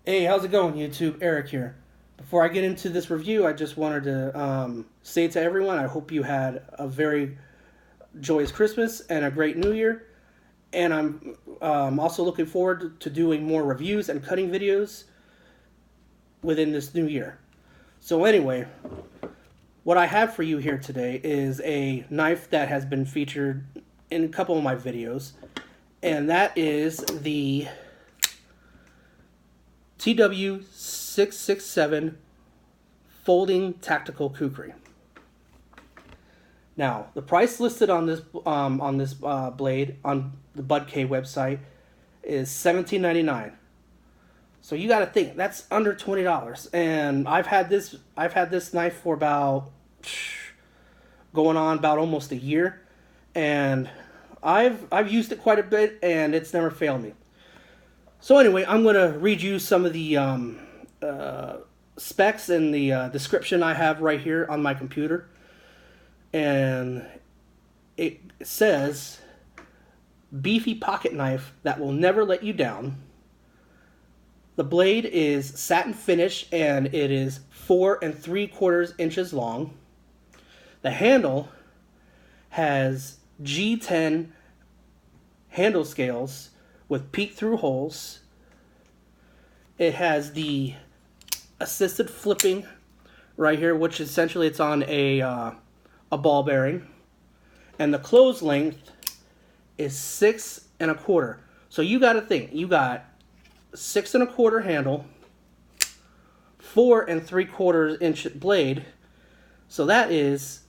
Hey, how's it going, YouTube? Eric here. Before I get into this review, I just wanted to say to everyone, I hope you had a very joyous Christmas and a great New Year. And I'm also looking forward to doing more reviews and cutting videos within this new year. So anyway, what I have for you here today is a knife that has been featured in a couple of my videos. And that is the tw667 folding tactical kukri. Now, the price listed on this blade on the Budk website is $17.99. So you got to think that's under $20. And I've had this knife for about going on about almost a year, and I've used it quite a bit, and it's never failed me. So anyway, I'm going to read you some of the specs and the description I have right here on my computer. And it says, beefy pocket knife that will never let you down. The blade is satin finish and it is 4 3/4 inches long. The handle has G10 handle scales with peek-through holes. It has the assisted flipping right here, which essentially it's on a ball bearing, and the close length is 6 1/4. So you got to think, you got 6 1/4 handle, 4 3/4 inch blade, so that is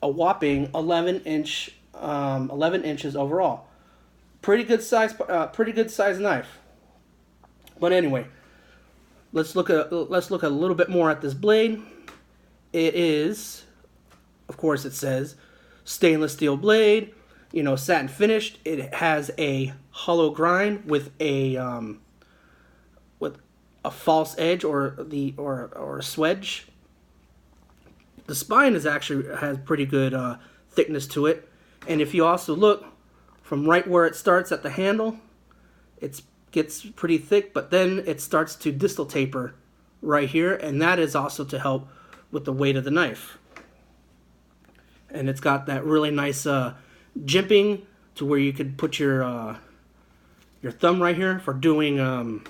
a whopping 11 inches overall. Pretty good size knife. But anyway, let's look a little bit more at this blade. It is, of course, it says stainless steel blade, satin finished. It has a hollow grind with a false edge or a swedge. The spine has pretty good thickness to it, and if you also look from right where it starts at the handle, it gets pretty thick, but then it starts to distal taper right here, and that is also to help with the weight of the knife. And it's got that really nice jimping to where you could put your thumb right here for doing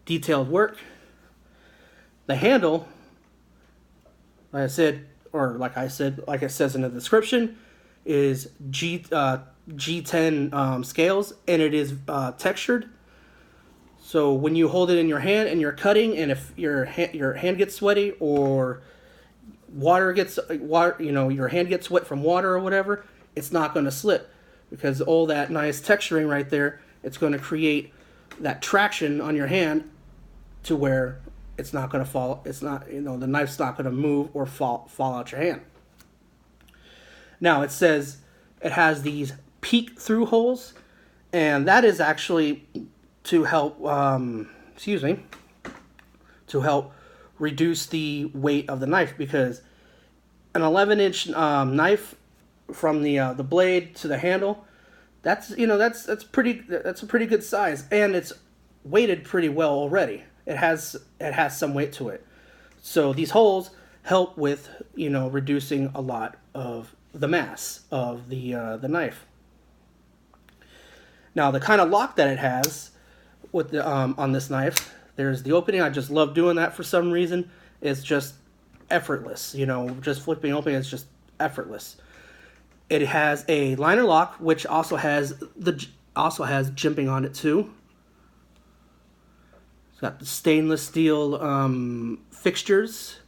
detailed work. The handle, like it says in the description, is G10 scales, and it is textured. So when you hold it in your hand and you're cutting, and if your hand gets sweaty or your hand gets wet from water or whatever, it's not going to slip, because all that nice texturing right there, it's going to create that traction on your hand to where it's not going to fall. It's not, the knife's not going to move or fall out your hand. Now it says it has these peek-through holes, and that is actually to help reduce the weight of the knife, because an 11-inch knife from the blade to the handle, that's a pretty good size, and it's weighted pretty well already. It has some weight to it. So these holes help with reducing a lot of the mass of the knife. Now, the kind of lock that it has with the on this knife, there's the opening. I just love doing that for some reason. It's just effortless. Just flipping open, it's just effortless. It has a liner lock, which also has jimping on it too. It's got the stainless steel fixtures,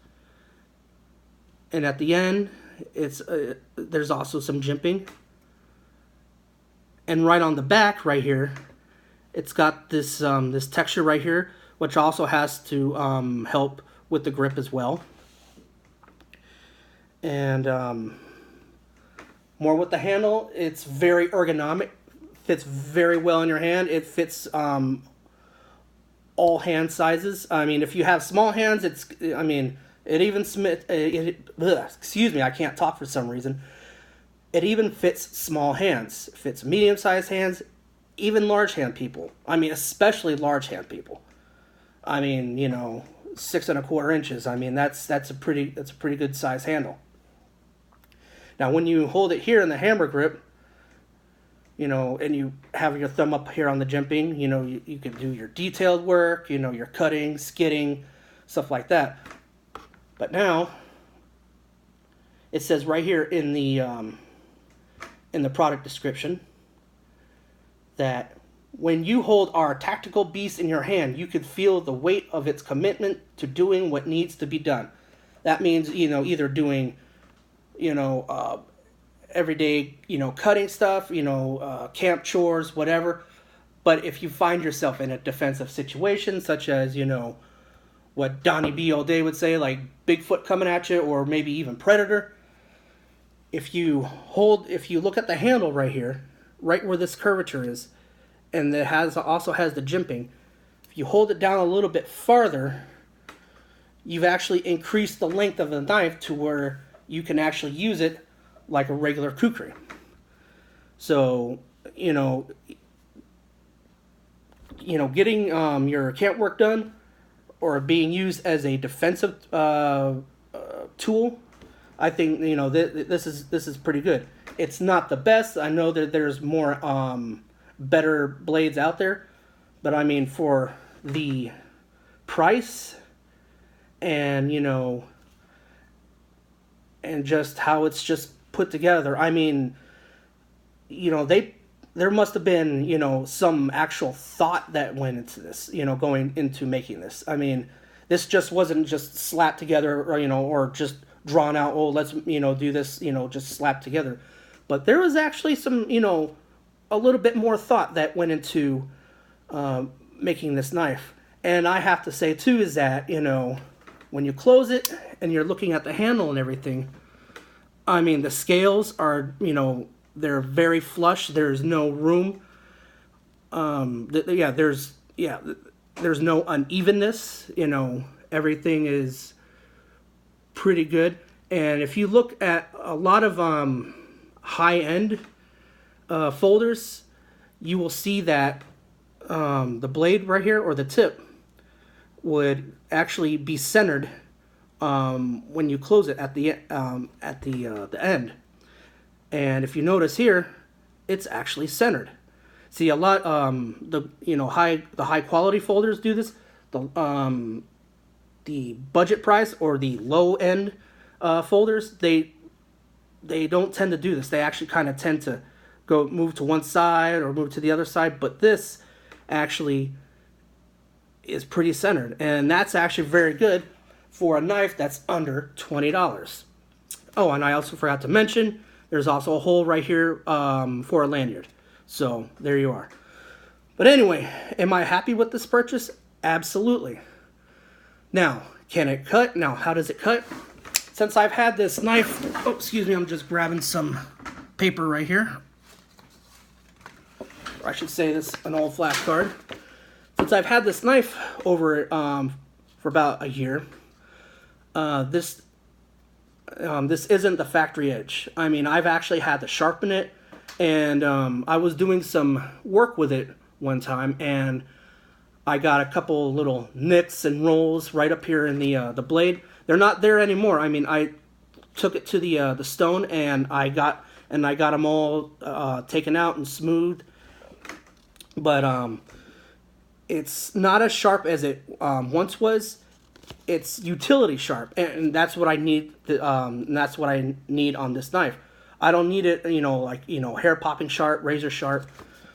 and at the end, there's also some jimping. And right on the back, right here, it's got this this texture right here, which also has to help with the grip as well. And more with the handle, it's very ergonomic, fits very well in your hand. It fits all hand sizes. I mean, if you have small hands, excuse me, I can't talk for some reason. It even fits small hands. It fits medium-sized hands, even large hand people. I mean, especially large hand people. I mean, 6¼ inches. I mean, that's a pretty good size handle. Now, when you hold it here in the hammer grip, and you have your thumb up here on the jimping, you can do your detailed work, your cutting, skidding, stuff like that. But now, it says right here in the product description that when you hold our tactical beast in your hand, you can feel the weight of its commitment to doing what needs to be done. That means, either doing, everyday, cutting stuff, camp chores, whatever. But if you find yourself in a defensive situation, such as, what Donnie B all day would say, like Bigfoot coming at you, or maybe even Predator, if you look at the handle right here, right where this curvature is, and it also has the jimping, if you hold it down a little bit farther, you've actually increased the length of the knife to where you can actually use it like a regular kukri. So, getting your camp work done or being used as a defensive tool, I think this is pretty good. It's not the best. I know that there's more better blades out there, but I mean, for the price and and just how it's just put together, I mean, there must have been some actual thought that went into this, going into making this. I mean, this just wasn't just slapped together, or just drawn out, oh, let's do this, just slapped together. But there was actually some a little bit more thought that went into making this knife. And I have to say too is that when you close it and you're looking at the handle and everything, I mean, the scales are they're very flush. There's no room. There's no unevenness. Everything is pretty good. And if you look at a lot of high-end folders, you will see that the blade right here, or the tip, would actually be centered when you close it at the end. And if you notice here, it's actually centered. See, a lot the high quality folders do this. The budget price or the low end folders, they don't tend to do this. They actually kind of tend to move to one side or move to the other side. But this actually is pretty centered, and that's actually very good for a knife that's under $20. Oh, and I also forgot to mention, there's also a hole right here for a lanyard. So there you are. But anyway, am I happy with this purchase? Absolutely. Now, can it cut? Now, how does it cut? Since I've had this knife, oh, excuse me, I'm just grabbing some paper right here. Or I should say this, an old flashcard. Since I've had this knife over for about a year, this isn't the factory edge. I mean, I've actually had to sharpen it, and I was doing some work with it one time, and I got a couple little nicks and rolls right up here in the blade. They're not there anymore. I mean, I took it to the stone, and I got them all taken out and smoothed. But it's not as sharp as it once was. It's utility sharp, and that's what I need. And that's what I need on this knife. I don't need it, hair popping sharp, razor sharp.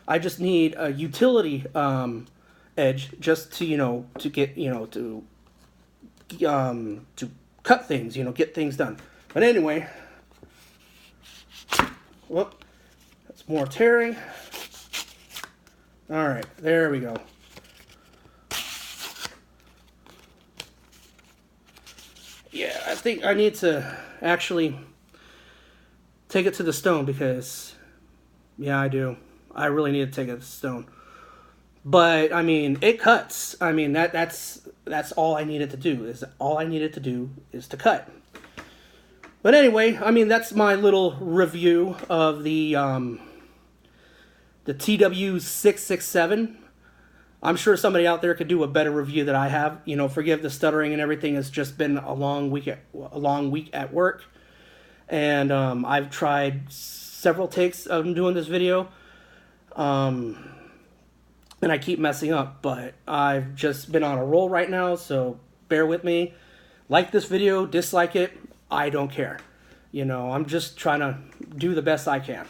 I just need a utility edge, just to get to cut things, get things done. But anyway, whoop, that's more tearing. All right, there we go. Yeah, I think I need to actually take it to the stone because, yeah, I do. I really need to take it to the stone. But I mean, it cuts. I mean, that's all I needed to do. All I needed to do is to cut. But anyway, I mean, that's my little review of the tw667. I'm sure somebody out there could do a better review than I have. You know, forgive the stuttering and everything. It's just been a long week at work, and I've tried several takes of doing this video, and I keep messing up. But I've just been on a roll right now, so bear with me. Like this video, dislike it, I don't care. You know, I'm just trying to do the best I can.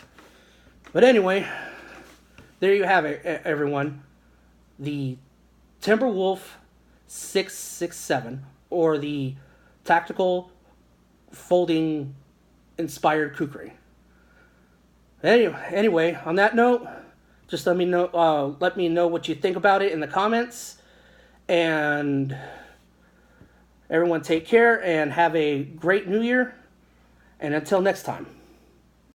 But anyway, there you have it, everyone. The Timberwolf 667, or the tactical folding inspired kukri. Anyway, on that note, just let me know what you think about it in the comments, and everyone take care and have a great new year, and until next time.